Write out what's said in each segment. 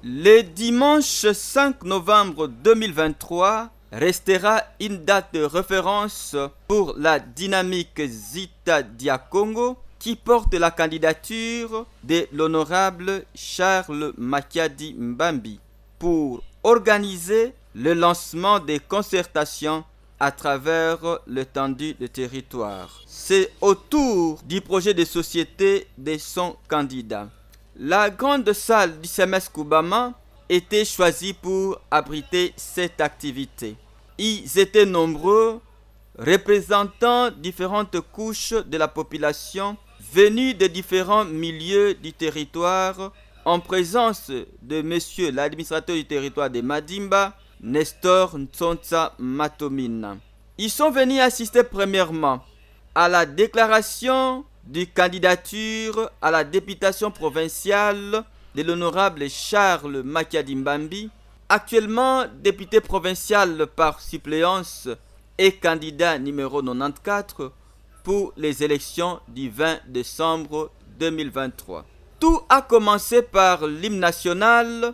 Le dimanche 5 novembre 2023 restera une date de référence pour la dynamique Zita Dia Congo qui porte la candidature de l'honorable Charles Makiadi Mbambi pour organiser le lancement des concertations à travers l'étendue du territoire. C'est autour du projet de société de son candidat. La grande salle du CMS Koubama était choisie pour abriter cette activité. Ils étaient nombreux, représentant différentes couches de la population venus de différents milieux du territoire, en présence de monsieur l'administrateur du territoire de Madimba, Nestor Ntsonsa Matomina. Ils sont venus assister premièrement à la déclaration de candidature à la députation provinciale de l'honorable Charles Makiadi Mbambi, actuellement député provincial par suppléance et candidat numéro 94 pour les élections du 20 décembre 2023. Tout a commencé par l'hymne national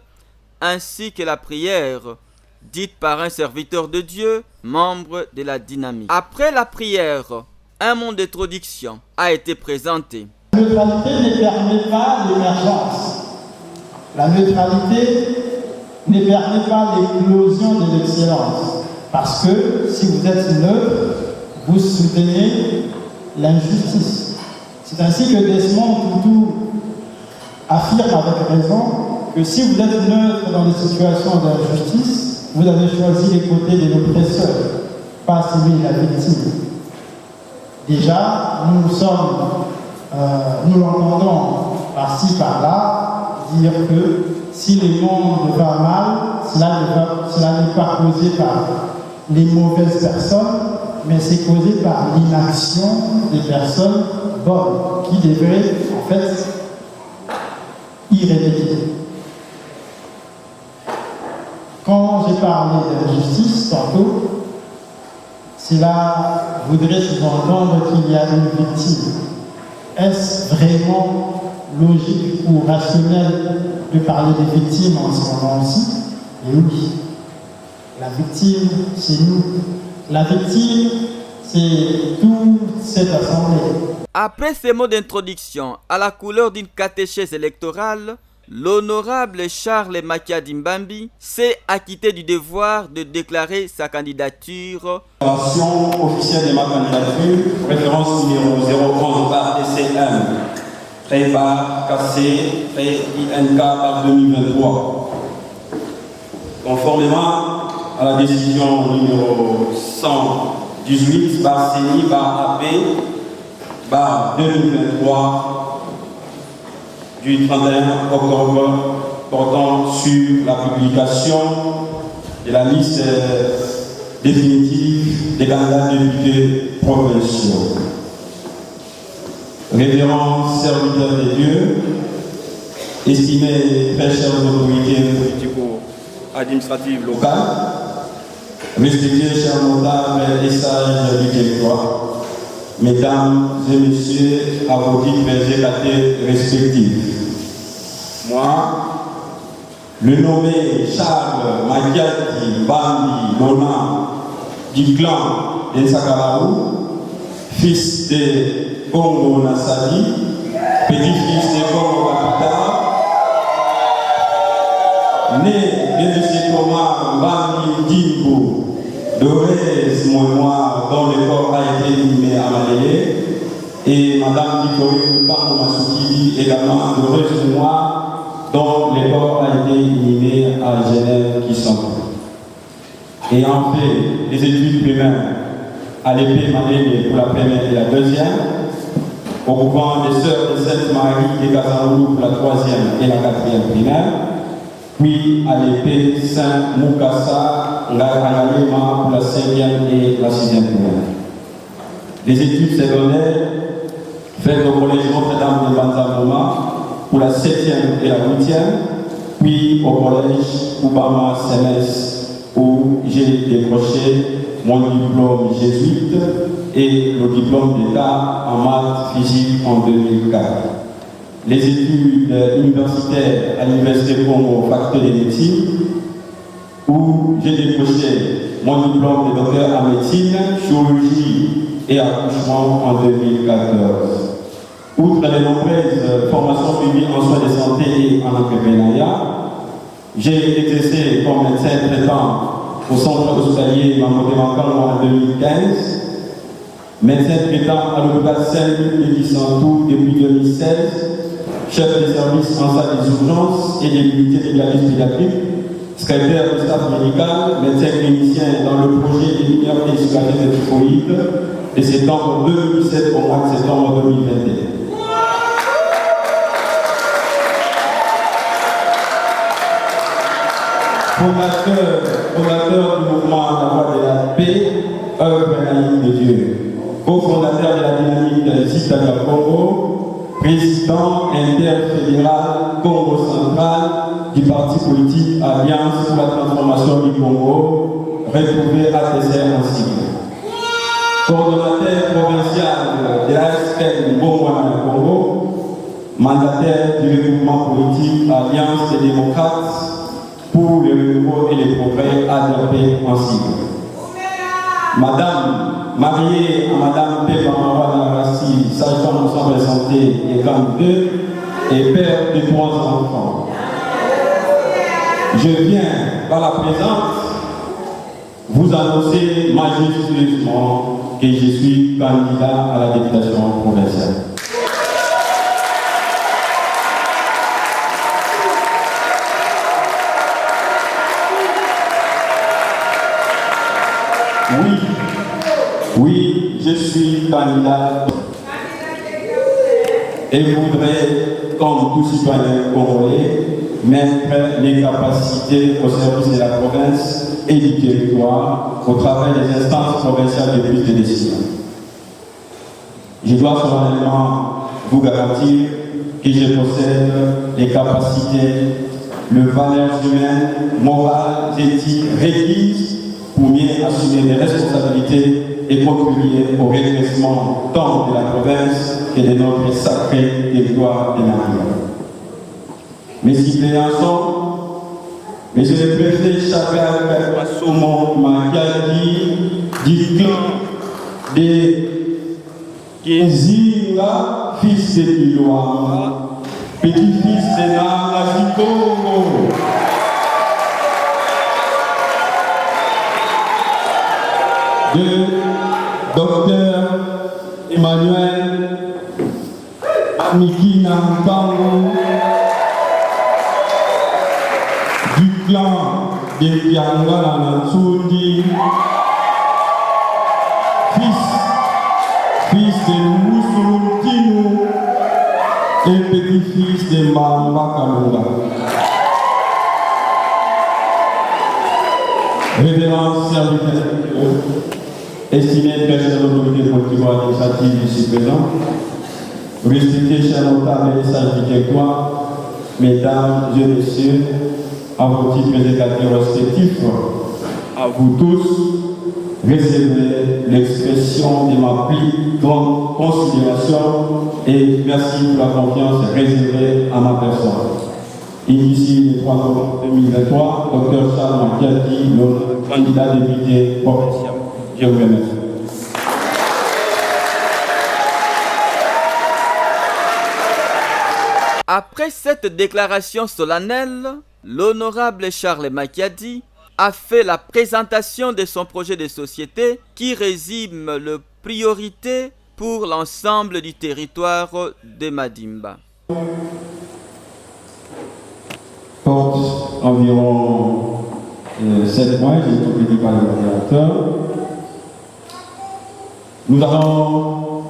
ainsi que la prière dite par un serviteur de Dieu, membre de la dynamique. Après la prière, un mot d'introduction a été présenté. La neutralité ne permet pas l'émergence. La neutralité ne permet pas l'éclosion de l'excellence. Parce que si vous êtes neutre, vous soutenez l'injustice. C'est ainsi que Desmond Tutu affirme avec raison que si vous êtes neutre dans les situations d'injustice, vous avez choisi les côtés de l'oppresseur, pas celui de la victime. Déjà, nous l'entendons par-ci, par-là, dire que si le monde va mal, cela n'est pas causé par les mauvaises personnes, mais c'est causé par l'inaction des personnes bonnes qui devraient en fait y remédier. Quand j'ai parlé d'injustice tantôt, cela voudrait sous-entendre qu'il y a une victime. Est-ce vraiment logique ou rationnel de parler des victimes en ce moment-ci? Et oui, la victime, c'est nous. La victime, c'est toute cette assemblée. Après ces mots d'introduction, à la couleur d'une catéchèse électorale, l'honorable Charles Makiadi Mbambi s'est acquitté du devoir de déclarer sa candidature. Déclaration officielle de ma candidature, référence numéro 011 par TCM, créé par KC, créé INK par 2023. Conformément à la décision numéro 118 par CENI par AP par 2023 du 31 octobre portant sur la publication de la liste définitive des candidats députés provinciaux. Révérends serviteurs de Dieu, estimés très chères autorités politico-administratives locales, respectés chers notables et sages du territoire, mesdames et messieurs, à vos titres éclatés respectifs. Moi, le nommé Charles Makiadi Mbambi Lona du clan d'Ensakalaou, fils de Congo Nassadi, petit-fils de Congo Capital, né de M. Thomas Mbambi Dimbo, Dorez Moinoir, dont le corps a été inhumé à Malé, et Mme Victorine Pango Massoukidi, également Dorez Moinoir, dont le corps a été inhumé à Genève, qui sont. Ayant fait des études primaires à l'épée Madeleine pour la première et la deuxième, au couvent des Sœurs de Sainte-Marie de Kazaroulou pour la troisième et la quatrième primaire, puis à l'épée Saint-Moukassa Ngarangalema pour la cinquième et la sixième primaire. Des études secondaires faites au collège Notre-Dame de Banzamoma pour la 7e et la 8e, puis au collège Koubama CMS où j'ai décroché mon diplôme jésuite et le diplôme d'État en maths physique en 2004. les études universitaires à l'Université Congo, faculté de médecine, où j'ai décroché mon diplôme de docteur en médecine, chirurgie et accouchement en 2014. Outre les nombreuses formations suivies en soins de santé et en entrepreneuriat, j'ai exercé comme médecin traitant au centre hospitalier Mamoté-Makambo en 2015, médecin traitant à l'hôpital Saint-Luc-Santou depuis 2016, chef de service en salle des urgences et des unités de dialyse pédiatrique, secrétaire du staff médical, médecin clinicien dans le projet des mineurs et sucragènes de typhoïde de septembre 2017 au mois de septembre 2021. Fondateur du mouvement en faveur de la paix, œuvre dynamique de Dieu. Co-fondateur de la dynamique Zita Congo, président interfédéral Congo central du parti politique Alliance pour la transformation du Congo, retrouvé à TCR en sigle. Coordonnateur provincial de l'ASPN Congo, mandataire du regroupement politique Alliance des démocrates pour le renouveau et les progrès ADP en sigle. Madame, mariée à Madame Pepa Mawana Rassi, sage-femme au centre de santé et grande 2, et père de 3 enfants. Je viens par la présence vous annoncer majestueusement que je suis candidat à la députation provinciale. Oui, je suis candidat et voudrais, comme tout citoyen congolais, mettre les capacités au service de la province et du territoire au travers des instances provinciales de prise de décision. Je dois solennellement vous garantir que je possède les capacités, les valeurs humaines, morales, éthiques requises pour mieux assumer les responsabilités et contribuer au redressement tant de la province que de notre sacré territoire de Namibie. Mes suppléants, Monsieur le Préfet Chakal Kassomo Makadi, du clan de Kenzinga, fils de Iloama, petit-fils de Nanga Congo. De Docteur Emmanuel Amikina Mpango, du clan de Yangala Natsundi, fils de Moussoulou et petit-fils de Mamba Kalunga. Révérend serviteur, estimé personnel de l'autorité politique administrative ici présent, respecté chers notables et sages du territoire, mesdames et messieurs, à vos titres prédicateurs respectifs, à vous tous, recevez l'expression de ma plus grande considération et merci pour la confiance réservée à ma personne. Initié le 3 novembre 2023, Dr Charles Makiadi, le candidat député provincial. Je vous remercie. Après cette déclaration solennelle, l'honorable Charles Makiadi a fait la présentation de son projet de société qui résume les priorités pour l'ensemble du territoire de Madimba. Porte environ 7 mois, j'ai été prédit par le modérateur. Nous allons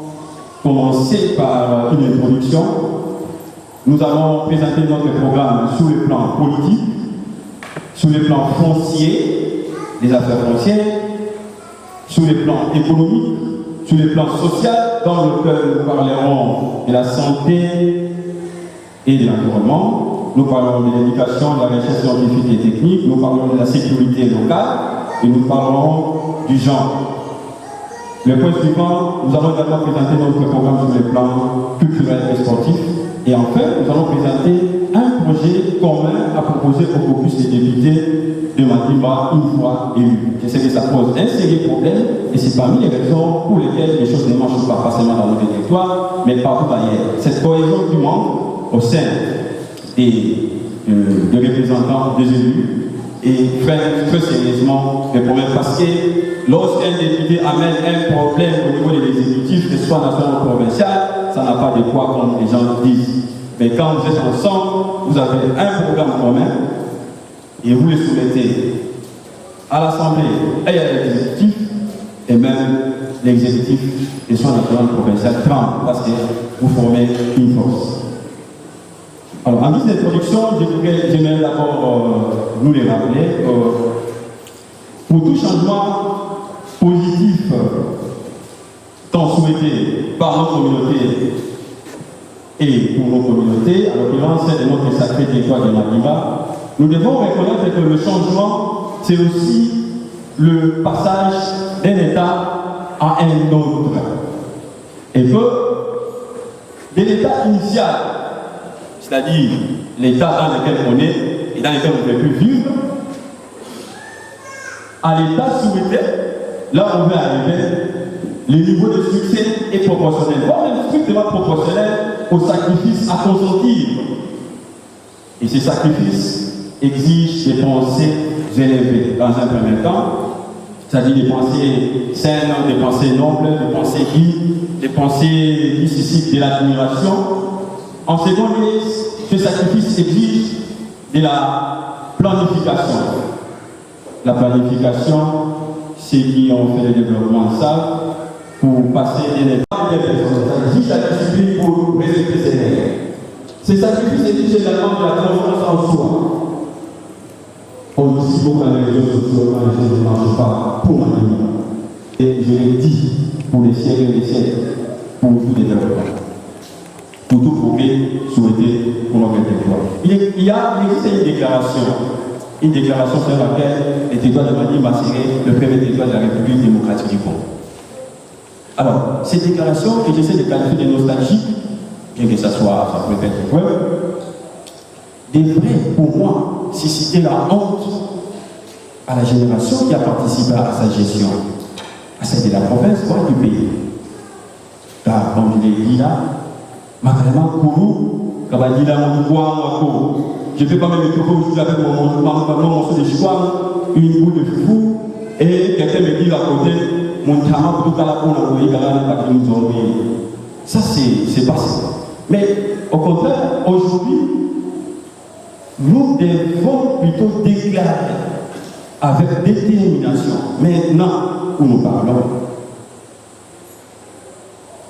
commencer par une introduction. Nous allons présenter notre programme sur le plan politique, sur le plan foncier, des affaires foncières, sur le plan économique, sur le plan social, dans lequel nous parlerons de la santé et de l'environnement. Nous parlerons de l'éducation, de la recherche scientifique et technique, nous parlerons de la sécurité locale et nous parlerons du genre. Le point suivant, nous allons également présenter notre programme sur le plan culturel et sportif. Et enfin, nous allons présenter un projet commun à proposer au caucus des députés de Mandimba une fois élu. Je sais que ça pose un sérieux problème et c'est parmi les raisons pour lesquelles les choses ne marchent pas seulement dans notre territoire, mais partout ailleurs. Cette cohésion qui manque au sein des représentants des élus et freine très sérieusement les problèmes parce que lorsqu'un député amène un problème au niveau de l'exécutif, que ce soit national ou provincial, ça n'a pas de poids comme les gens disent. Mais quand vous êtes ensemble, vous avez un programme commun et vous le soumettez à l'Assemblée et à l'exécutif, et même l'exécutif, que ce soit national ou provincial, tremble parce que vous formez une force. Alors, en guise d'introduction, j'aimerais d'abord nous les rappeler. Pour tout changement positif tant souhaité par nos communautés et pour nos communautés, à l'occurrence celle de notre sacré territoire de Mandimba, nous devons reconnaître que le changement, c'est aussi le passage d'un État à un autre. Et que de l'État initial, c'est-à-dire l'état dans lequel on est et dans lequel on ne peut plus vivre, à l'état souhaité, là où on veut arriver, le niveau de succès est proportionnel, voire même strictement proportionnel au sacrifice à consentir. Et ces sacrifices exigent des pensées élevées dans un premier temps, c'est-à-dire des pensées saines, des pensées nobles, des pensées des pensées qui suscitent de l'admiration. En second lieu, ce sacrifice exige de la planification. La planification, ceux qui ont fait le développement savent, pour passer d'un état de personnes, ça exige la discipline pour respecter ses règles. Ces sacrifices exigent également de la confiance en soi. On dit si beaucoup dans les réseaux sociaux, quand les choses ne marchent pas pour Mandimba. Et je l'ai dit pour les siècles et les siècles, pour tout développement. Pour tout progrès souhaité pour notre territoire. Il existe une déclaration sur laquelle le territoire de Mandimba serait le premier territoire de la République démocratique du Congo. Alors, cette déclaration que j'essaie de qualifier de nostalgique, bien que ça peut être vrai, devrait pour moi susciter la honte à la génération qui a participé à sa gestion, à celle de la province, voire du pays. Car, comme je l'ai dit là, Makalama Kourou, Kabadila Moukouan, je ne peux pas me mettre aujourd'hui avec mon morceau de choix, une boule de foufou, et quelqu'un me dit à côté, mon travail pour tout à la pour ça, c'est passé. Mais au contraire, aujourd'hui, nous devons plutôt déclarer avec détermination, maintenant où nous parlons,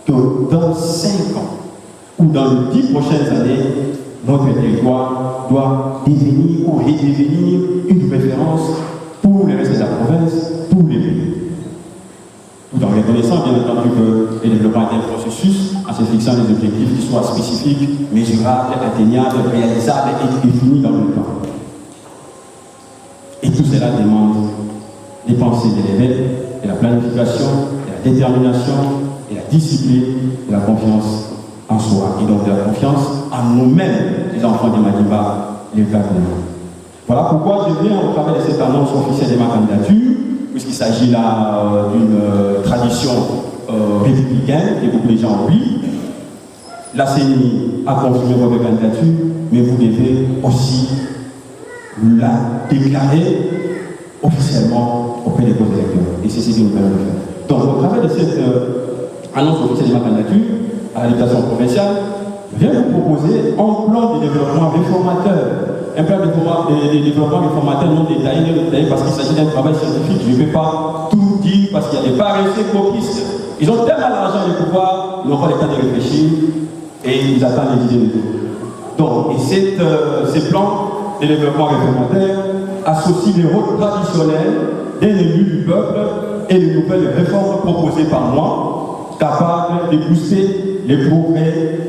que dans 5 ans, ou dans les 10 prochaines années, notre territoire doit devenir ou redevenir une référence pour le reste de la province, pour les pays. Tout en reconnaissant bien entendu que le développement est un processus en se fixant des objectifs qui soient spécifiques, mesurables, atteignables, réalisables et définis dans le temps. Et tout cela demande des pensées élevées, de la planification, de la détermination, de la discipline, de la confiance en soi et donc de la confiance en nous-mêmes, les enfants de Mandimba, les Gabonais. Voilà pourquoi je viens au travers de cette annonce officielle de ma candidature, puisqu'il s'agit là d'une tradition républicaine que beaucoup de gens oublient. La CENI a confirmé votre candidature, mais vous devez aussi la déclarer officiellement auprès des électeurs. Et c'est ce que nous allons faire. Donc, au travers de cette annonce officielle de ma candidature à la députation provinciale, je viens vous proposer un plan de développement réformateur. Un plan de développement réformateur non détaillé parce qu'il s'agit d'un travail scientifique. Je ne vais pas tout dire parce qu'il y a des paresseux copistes. Ils ont tellement d'argent et de pouvoir, ils n'ont pas le temps de réfléchir et ils attendent les idées de tout. Donc, ces plans de développement réformateur associent les rôles traditionnels d'un élu du peuple et les nouvelles réformes proposées par moi, capables de booster les progrès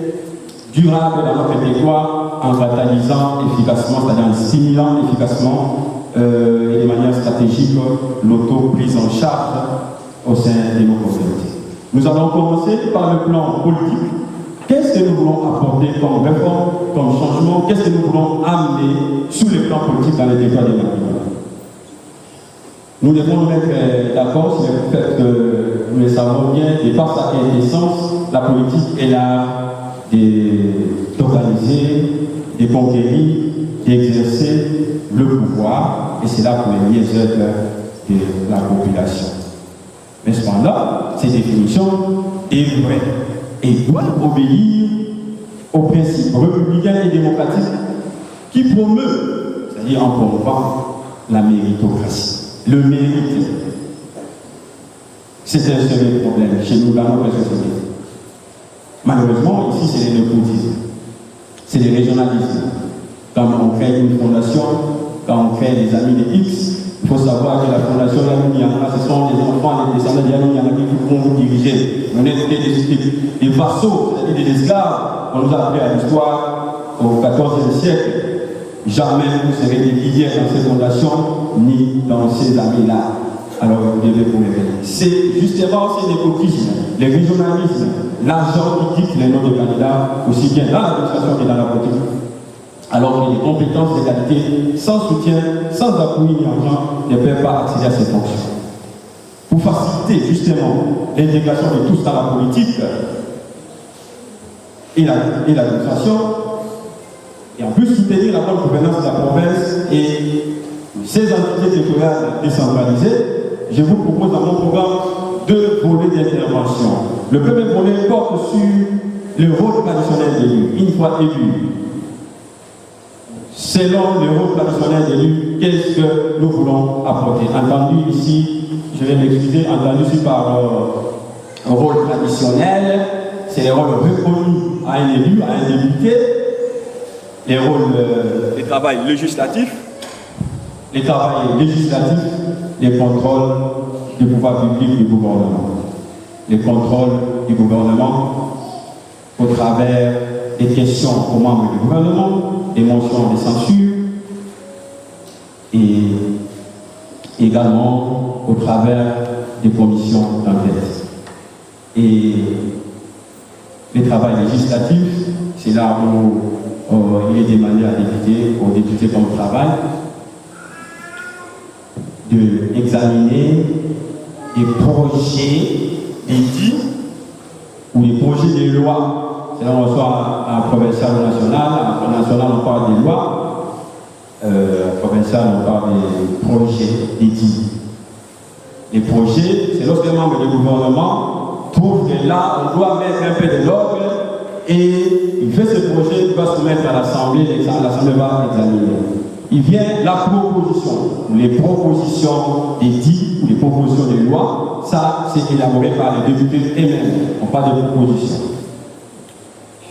durables dans notre territoire en fatalisant efficacement, c'est-à-dire en stimulant efficacement et de manière stratégique l'auto-prise en charge au sein de nos communautés. Nous allons commencer par le plan politique Qu'est-ce que nous voulons apporter comme réforme, comme changement? Qu'est-ce que nous voulons amener sur le plan politique dans les territoires des Manicois? Nous devons nous mettre d'accord sur le fait que nous le savons bien, et par sa essence, la politique est là d'organiser, de conquérir, d'exercer le pouvoir, et c'est là pour les mieux-être de la population. Mais cependant, ces définitions est vraie et doivent obéir aux principes républicains et démocratiques qui promeuvent, c'est-à-dire en promouvant la méritocratie. Le mérite, c'est un seul problème chez nous dans notre société. Malheureusement, ici, c'est les népotismes, c'est les régionalismes. Quand on crée une fondation, quand on crée des amis de X, il faut savoir que la fondation Yanouniana, ce sont des enfants, des descendants de Yanouniana qui vont vous diriger. On est des vassaux, c'est-à-dire des esclaves. On nous a appris à l'histoire au XIVe siècle. Jamais vous serez des guidiers dans ces fondations, ni dans ces amis-là. Alors vous devez vous révéler. C'est justement ces népotismes, les régionalismes, l'argent qui dicte les noms de candidats, aussi bien dans l'administration que dans la politique. Alors que les compétences des qualités, sans soutien, sans appui ni argent, ne peuvent pas accéder à ces fonctions. Pour faciliter justement l'intégration de tous dans la politique et l'administration, et en plus soutenir la bonne gouvernance de la province et ces entités territoriales décentralisées, je vous propose dans mon programme 2 volets d'intervention. Le premier volet porte sur le rôle traditionnel d'élu. Une fois élu, selon le rôle traditionnel d'élu, qu'est-ce que nous voulons apporter? Entendu ici, je vais m'excuser, entendu ici par rôle traditionnel, c'est les rôles reconnus à un élu, à un député, les rôles, les travails législatifs, les contrôles du pouvoir public du gouvernement. Les contrôles du gouvernement au travers des questions aux membres du gouvernement, des motions de censure et également au travers des commissions d'enquête. Et les travaux législatifs, c'est là où il est demandé aux députés comme travail d'examiner des projets d'édits ou des projets de loi. C'est là où on reçoit un provincial ou national. En national, on parle des lois. Provincial, on parle des projets d'édits. Les projets, c'est lorsque les membres du gouvernement trouvent que là, on doit mettre un peu de l'ordre et il fait ce projet, il va se mettre à l'Assemblée, l'Assemblée va examiner. Il vient la proposition, les propositions d'édits ou les propositions de loi, ça c'est élaboré par les députés eux-mêmes, on parle de propositions.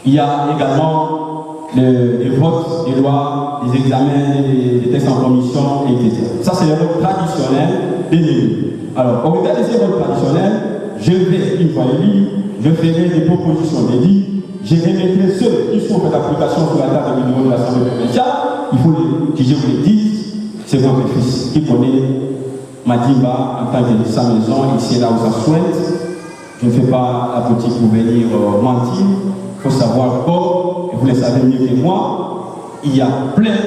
Il y a également les votes des lois, les examens, des textes en commission, etc. Ça c'est le rôle traditionnel des élus. Alors, au regard de ces rôles traditionnels, je vais, une fois élu, je ferai des propositions d'édits, je remettrai ceux qui sont faits d'application sur la table du niveau de l'Assemblée provinciale. Il faut que je vous le dise, c'est votre fils qui connaît Madimba en tant que sa maison, ici là où ça souhaite. Je ne fais pas la politique pour venir mentir. Il faut savoir que, et vous le savez mieux que moi, il y a plein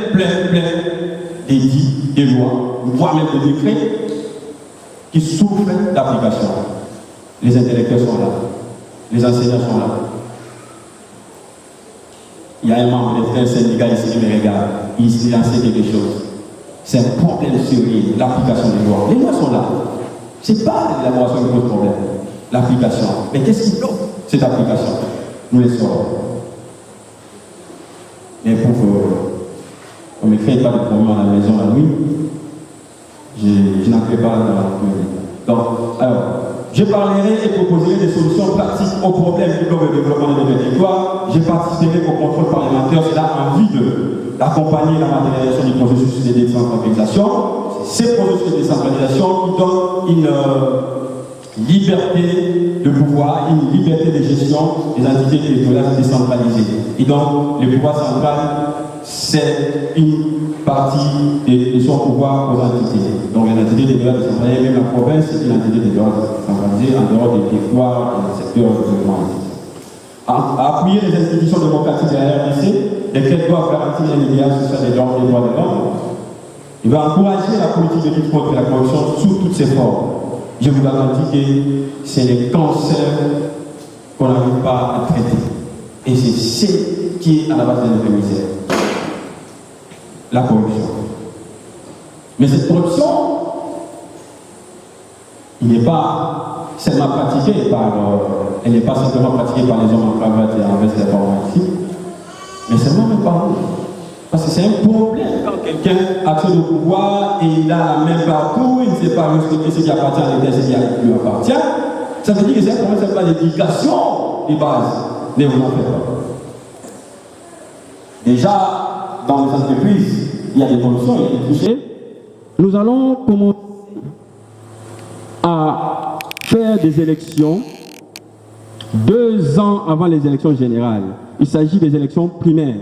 d'édits, de lois, voire même de décrets qui souffrent d'application. Les intellectuels sont là, les enseignants sont là. Il y a un membre d'un syndicat ici qui me regarde, il enseigne quelque chose. C'est un problème sérieux, l'application des lois. Les lois sont là. Ce n'est pas l'élaboration qui pose problème, l'application. Mais qu'est-ce qui bloque cette application? Nous les saurons. Mais pour qu'on ne crée pas de problème à la maison la nuit, je n'en fais pas dans la nuit. Donc, alors, je parlerai et proposerai des solutions pratiques aux problèmes qui bloquent le développement de nos territoires. Je participerai au contrôle parlementaire. C'est là envie d'accompagner la matérialisation du processus de décentralisation. C'est ces processus de décentralisation qui donnent une liberté de pouvoir, une liberté de gestion des entités territoriales décentralisées. Et donc, le pouvoir central, c'est une partie de son pouvoir aux entités. Donc, les entités territoriales décentralisées, même la province, c'est une entité territoriale décentralisée en dehors des territoires et des secteurs de développement. appuyer les institutions démocratiques de la RDC, lesquelles doivent garantir l'égalité sociale des droits de l'homme. Il va encourager la politique de lutte contre la corruption sous toutes ses formes. Je vous garantis que c'est les cancers qu'on n'arrive pas à traiter. Et c'est ce qui est à la base de notre misère. La corruption. Mais cette corruption, il n'est pas seulement pratiquée par, elle n'est pas simplement pratiquée par les hommes en cravate et en veste informatique, mais seulement même par nous. Parce que c'est un problème quand quelqu'un a le pouvoir et il a la main partout, il ne sait pas respecter ce qui appartient à l'État et ce qui lui appartient. Ça veut dire que c'est un problème, c'est pas l'éducation des bases. Ne vous en faites pas. Déjà, dans les entreprises, il y a des corruptions, il y a des touchés. Nous allons commencer à faire des élections 2 ans avant les élections générales. Il s'agit des élections primaires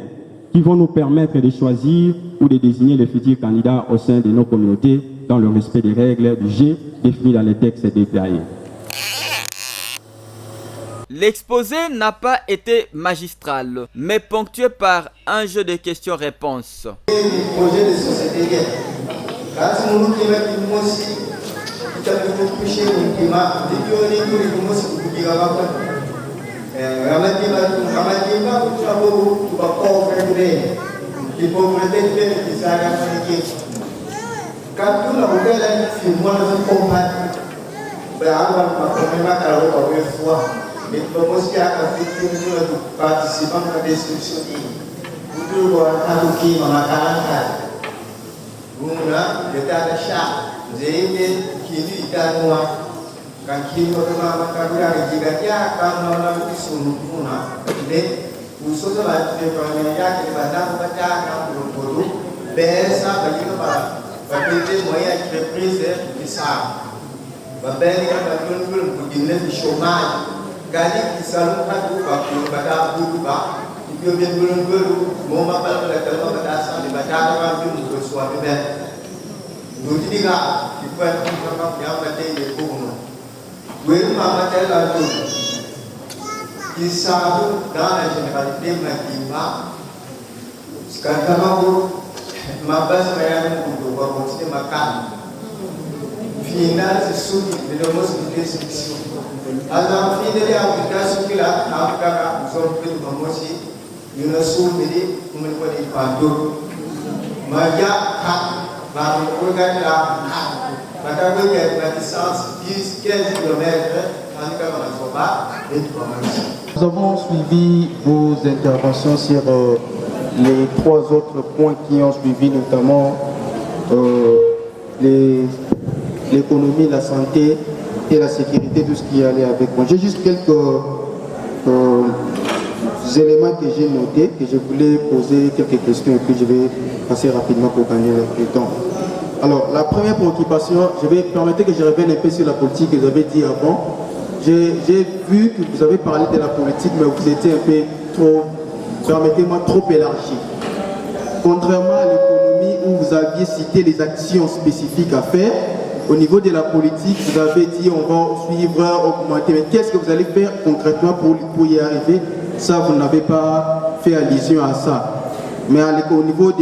qui vont nous permettre de choisir ou de désigner les futurs candidats au sein de nos communautés dans le respect des règles du jeu définies dans les textes détaillés. L'exposé n'a pas été magistral, mais ponctué par un jeu de questions-réponses. Projet de société. Et comment est-ce qu'il y a un participant à la destruction de vous devez avoir qui m'a caractère. Vous avez l'état de chat, vous avez qui lui est à moi. Quand il m'a dit que quand on a vu son nom, mais vous savez la première qui va dans le cas dans le boulot, ben ça va dire va péter moyen qui reprise de ça. Va bien pour diminuer le chômage. Gali kisalu kadu bakul pada buruba itu bien belum baru mau mapal pada kalau pada asal di baca orang itu bersuara ben dulu tiga kita kita yang pada itu kuno gue mama telah tu kisalu dan generality mengiba sekarang aku mabas bayar untuk bawa mesti makan final sesuatu belum mesti disini. Alors, fidèle à l'application qu'il a, nous sommes pris de Momosi, nous nous sommes dit, nous ne connaissons pas d'eau. Maria, va nous regarder là, madame, il y a une distance 10-15 km, tandis que nous ne pas, et nous Nous avons suivi vos interventions sur les 3 autres points qui ont suivi, notamment l'économie, la santé et la sécurité, tout ce qui allait avec moi. J'ai juste quelques éléments que j'ai notés, que je voulais poser quelques questions et puis je vais passer rapidement pour gagner le temps. Alors, la première préoccupation, je vais permettre que je revienne un peu sur la politique que vous avez dit avant. J'ai vu que vous avez parlé de la politique, mais vous étiez un peu trop, permettez-moi, trop élargi. Contrairement à l'économie où vous aviez cité les actions spécifiques à faire, au niveau de la politique, vous avez dit on va suivre, augmenter. Mais qu'est-ce que vous allez faire concrètement pour y arriver? Ça, vous n'avez pas fait allusion à ça. Mais au niveau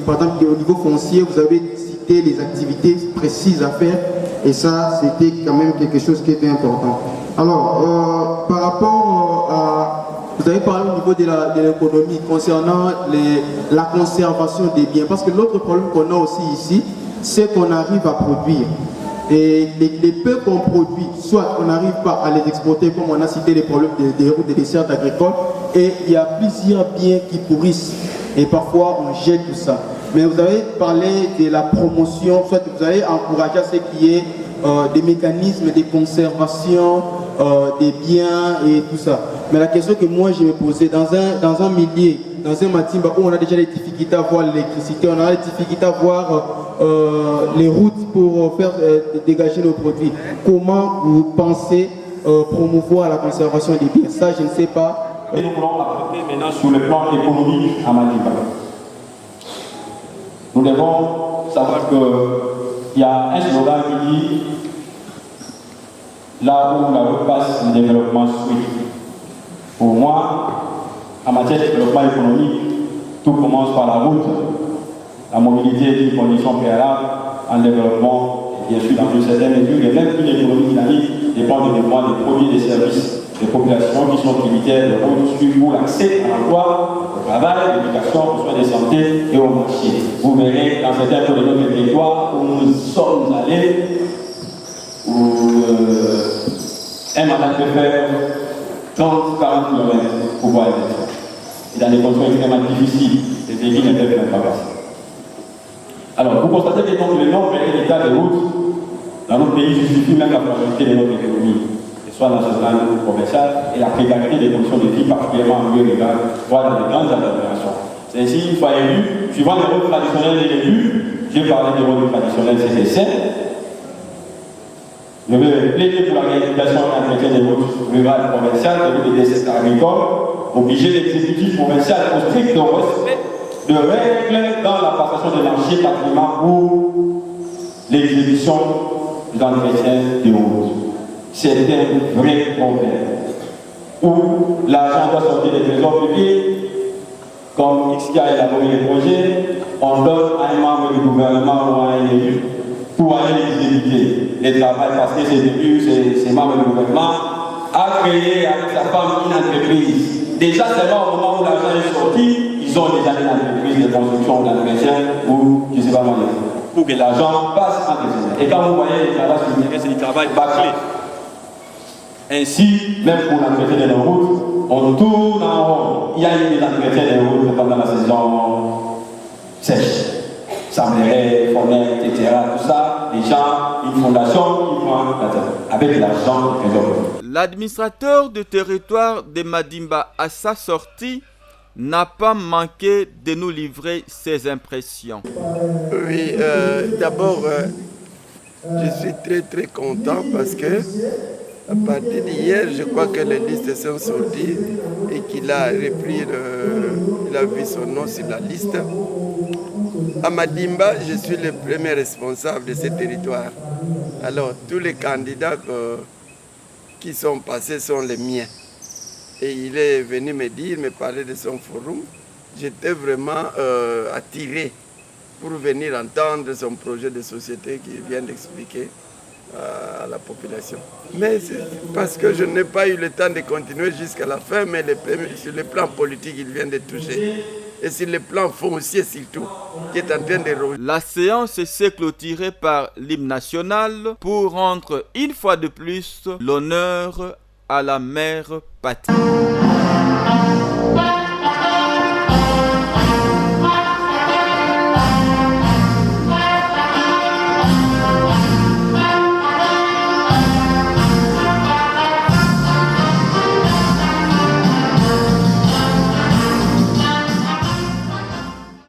par exemple, au niveau foncier, vous avez cité les activités précises à faire. Et ça, c'était quand même quelque chose qui était important. Alors, par rapport à... Vous avez parlé au niveau de l'économie concernant la conservation des biens. Parce que l'autre problème qu'on a aussi ici, c'est qu'on arrive à produire. Et les peu qu'on produit, soit on n'arrive pas à les exporter, comme on a cité les problèmes des routes et des dessertes agricoles, et il y a plusieurs biens qui pourrissent. Et parfois, on jette tout ça. Mais vous avez parlé de la promotion, soit vous avez encouragé à ce qu'il y ait des mécanismes de conservation des biens et tout ça. Mais la question que moi je me posais, dans un milieu, dans un matimba où on a déjà des difficultés à voir l'électricité, on a des difficultés à voir les routes pour faire dégager nos produits, comment vous pensez promouvoir la conservation des biens? Ça, je ne sais pas. Et nous voulons apporter maintenant sur le plan économique à Maliba. Nous devons savoir qu'il y a un slogan qui dit là où la route passe, le développement suit. Pour moi, en matière de développement économique, tout commence par la route. La mobilité est une condition préalable en développement, et bien sûr dans une certaine mesure, et même une économie dynamique dépend du développement des produits et des services des populations qui sont tributaires de routes pour l'accès à l'emploi, au travail, à l'éducation, aux soins de santé et au marché. Vous verrez dans certains coins de notre territoire où nous sommes allés, où un malade peut faire 30-40 km pour voir les médecins. Et dans des conditions extrêmement difficiles, les véhicules ne peuvent pas passer. Alors, vous constatez que donc, le nombre et l'état des routes dans notre pays justifie même la fragilité de notre économie, que ce soit nationale ou provinciale, et la précarité des conditions de vie, particulièrement en milieu rural, voire dans les grandes agglomérations. C'est ainsi, une fois élu, suivant les rôles traditionnels et élus, j'ai parlé des rôles traditionnels CDC. Je vais plaider pour la réhabilitation et l'entretien des routes rurales provinciales, des routes des desserts agricoles, obliger l'exécutif provincial au strict respect de règles dans la passation des marchés patrimoine pour l'exécution de l'entretien des routes. C'est un vrai problème. Où l'argent doit sortir des trésors publics, comme X qui a élaboré les projets, on donne à un membre du gouvernement ou à un élu pour aller les exécuter. Les travail parce que ces élus, ces membres du gouvernement, a créé avec sa femme une entreprise. Déjà, seulement au moment où l'argent est sorti, ils ont déjà une entreprise de construction d'entretien ou je ne sais pas moi, pour que l'argent passe en entreprise. Et quand vous voyez les travaux sur le terrain, c'est du travail bâclé. Ainsi, même pour l'entretien de nos routes, on tourne en rond. Il y a eu des entretiens des routes pendant la saison sèche. Saméré, Fonnet, etc. Tout ça, les gens, une fondation qui prend avec l'argent du trésor. L'administrateur du territoire de Madimba, à sa sortie, n'a pas manqué de nous livrer ses impressions. Oui, d'abord, je suis très content parce que à partir d'hier, je crois que les listes sont sorties et qu'il a repris, il a vu son nom sur la liste. À Madimba, je suis le premier responsable de ce territoire. Alors, tous les candidats qui sont passés sont les miens. Et il est venu me parler de son forum. J'étais vraiment attiré pour venir entendre son projet de société qu'il vient d'expliquer à la population. Mais c'est parce que je n'ai pas eu le temps de continuer jusqu'à la fin, mais sur le plan politique, il vient de toucher. Et sur le plan foncier surtout, qui est en train de... La séance s'est clôturée par l'hymne national pour rendre une fois de plus l'honneur à la mère patrie.